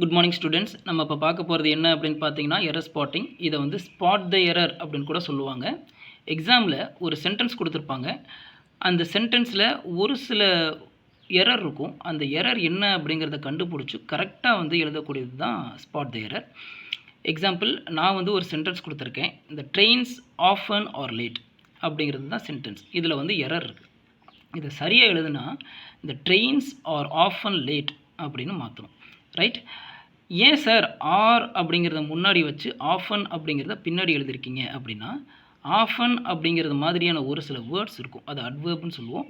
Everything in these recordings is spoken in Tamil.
Good morning students. நம்ம இப்போ பார்க்க போகிறது என்ன அப்படின்னு பார்த்தீங்கன்னா எரர் ஸ்பாட்டிங். இதை வந்து ஸ்பாட் த எரர் அப்படின்னு கூட சொல்லுவாங்க. எக்ஸாமில் ஒரு சென்டென்ஸ் கொடுத்துருப்பாங்க. அந்த சென்டென்ஸில் ஒரு சில எரர் இருக்கும். அந்த எரர் என்ன அப்படிங்கிறத கண்டுபிடிச்சி கரெக்டாக வந்து எழுதக்கூடியது தான் ஸ்பாட் த எரர். எக்ஸாம்பிள், நான் வந்து ஒரு சென்டென்ஸ் கொடுத்துருக்கேன். இந்த ட்ரெயின்ஸ் ஆஃபன் ஆர் லேட் அப்படிங்கிறது தான் சென்டென்ஸ். இதில் வந்து எரர் இருக்குது. இதை சரியாக எழுதுனா இந்த ட்ரெயின்ஸ் ஆர் ஆஃபன் லேட் அப்படின்னு மாற்றணும். ரைட்? ஏன் சார் ஆர் அப்படிங்கிறத முன்னாடி வச்சு ஆஃபன் அப்படிங்கிறத பின்னாடி எழுதியிருக்கீங்க அப்படின்னா, ஆஃபன் அப்படிங்கிறது மாதிரியான ஒரு சில வேர்ட்ஸ் இருக்கும். அது அட்வர்ப்னு சொல்லுவோம்.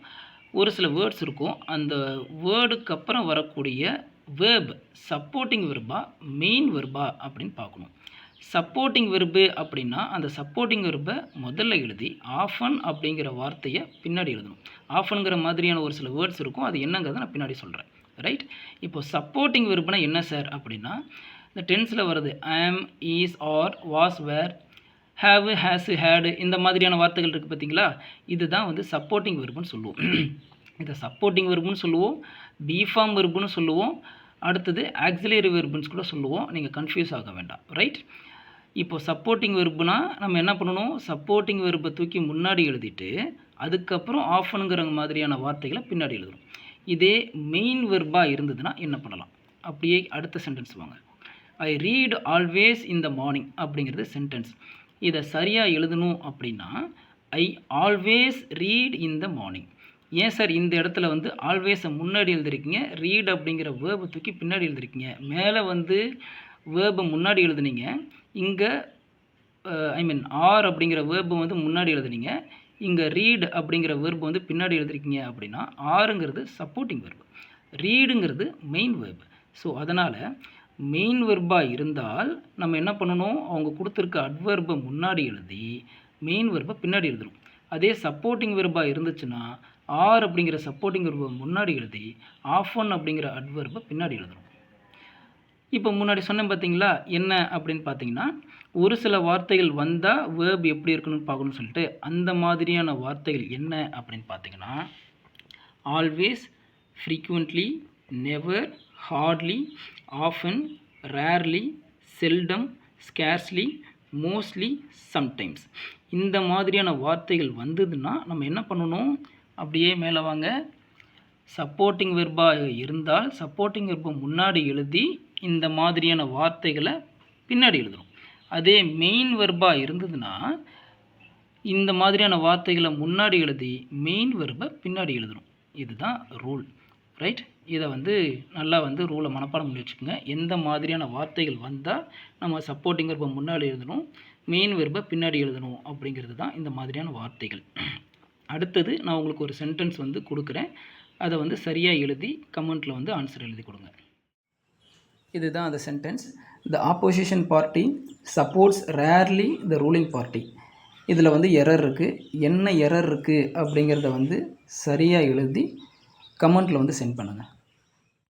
ஒரு சில வேர்ட்ஸ் இருக்கும். அந்த வேர்டுக்கு அப்புறம் வரக்கூடிய வேர்ப் சப்போர்ட்டிங் வெர்பா மெயின் வெர்பா அப்படின்னு பார்க்கணும். சப்போர்ட்டிங் வெர்பு அப்படின்னா அந்த சப்போர்ட்டிங் வெர்பை முதல்ல எழுதி ஆஃபன் அப்படிங்கிற வார்த்தையை பின்னாடி எழுதணும். ஆஃபனுங்கிற மாதிரியான ஒரு சில வேர்ட்ஸ் இருக்கும். அது என்னங்கிறத நான் பின்னாடி சொல்கிறேன். ரைட்? இப்போ சப்போர்ட்டிங் வெர்புனா என்ன சார் அப்படின்னா, இந்த டென்ஸில் வருது am, is, are, was, were, have, has, had, இந்த மாதிரியான வார்த்தைகள் இருக்குது பார்த்தீங்களா? இதுதான் வந்து சப்போர்ட்டிங் வெர்புன்னு சொல்லுவோம். இதை சப்போர்ட்டிங் வெர்புன்னு சொல்லுவோம், பிஃபார்ம் வெர்புன்னு சொல்லுவோம், அடுத்தது ஆக்சிலரி வெர்புன்னு கூட சொல்லுவோம். நீங்கள் கன்ஃபியூஸ் ஆக வேண்டாம். ரைட்? இப்போ சப்போர்ட்டிங் வெர்புனா நம்ம என்ன பண்ணணும்? சப்போர்ட்டிங் வெர்பை தூக்கி முன்னாடி எழுதிட்டு அதுக்கப்புறம் ஆஃபனுங்கிற மாதிரியான வார்த்தைகளை பின்னாடி எழுதணும். இதே மெயின் வெர்பாக இருந்ததுன்னா என்ன பண்ணலாம்? அப்படியே அடுத்த சென்டென்ஸ் வாங்க. ஐ read always in the morning அப்படிங்கிறது சென்டென்ஸ். இதை சரியாக எழுதணும் அப்படின்னா I always read in the morning. ஏன் சார் இந்த இடத்துல வந்து ஆல்வேஸை முன்னாடி எழுதிருக்கீங்க, ரீட் அப்படிங்கிற வேர்பை தூக்கி பின்னாடி எழுதிருக்கீங்க? மேலே வந்து வேர்பை முன்னாடி எழுதுனீங்க, இங்கே ஆர் அப்படிங்கிற வேர்பை வந்து முன்னாடி எழுதுனீங்க, இங்கே ரீட் அப்படிங்கிற வெர்பு வந்து பின்னாடி எழுதிருக்கீங்க அப்படின்னா ஆறுங்கிறது சப்போர்ட்டிங் வெர்பு, ரீடுங்கிறது மெயின் வெர்பு. ஸோ அதனால் மெயின் வெர்பாக இருந்தால் நம்ம என்ன பண்ணணும்? அவங்க கொடுத்துருக்க அட்வெர்பை முன்னாடி எழுதி மெயின் வெர்பை பின்னாடி எழுதணும். அதே சப்போர்ட்டிங் வெர்பாக இருந்துச்சுன்னா ஆர் அப்படிங்கிற சப்போர்ட்டிங் வெர்பை முன்னாடி எழுதி ஆஃபன் அப்படிங்கிற அட்வெர்பை பின்னாடி எழுதணும். இப்போ முன்னாடி சொன்னேன் பார்த்தீங்களா, என்ன அப்படின்னு பார்த்தீங்கன்னா, ஒரு சில வார்த்தைகள் வந்தால் வேர்ப் எப்படி இருக்கணும்னு பார்க்கணும்னு சொல்லிட்டு அந்த மாதிரியான வார்த்தைகள் என்ன அப்படின்னு பார்த்தீங்கன்னா, always, frequently, never, hardly, often, rarely, seldom, scarcely, mostly, sometimes. இந்த மாதிரியான வார்த்தைகள் வந்ததுன்னா நம்ம என்ன பண்ணணும்? அப்படியே மேலே வாங்க. சப்போர்ட்டிங் வெர்பாக இருந்தால் சப்போர்ட்டிங் வெர்பை முன்னாடி எழுதி இந்த மாதிரியான வார்த்தைகளை பின்னாடி எழுதணும். அதே மெயின் வெர்பாக இருந்ததுன்னா இந்த மாதிரியான வார்த்தைகளை முன்னாடி எழுதி மெயின் வெர்பை பின்னாடி எழுதணும். இதுதான் ரூல். ரைட்? இதை வந்து நல்லா வந்து ரூலை மனப்பாடம் பண்ணி வச்சுக்கோங்க. எந்த மாதிரியான வார்த்தைகள் வந்தால் நம்ம சப்போர்ட்டிங் வெர்பை முன்னாடி எழுதணும், மெயின் வெர்பை பின்னாடி எழுதணும் அப்படிங்கிறது தான் இந்த மாதிரியான வார்த்தைகள். அடுத்தது நான் உங்களுக்கு ஒரு சென்டென்ஸ் வந்து கொடுக்குறேன். அதை வந்து சரியாக எழுதி கமெண்ட்டில் வந்து ஆன்சர் எழுதி கொடுங்க. இதுதான் அந்த சென்டென்ஸ். த ஆப்போசிஷன் பார்ட்டி சப்போர்ட்ஸ் ரேர்லி த ரூலிங் பார்ட்டி. இதில் வந்து எரர் இருக்குது. என்ன எரர் இருக்குது அப்படிங்கிறத வந்து சரியாக எழுதி கமெண்ட்டில் வந்து சென்ட் பண்ணுங்கள்.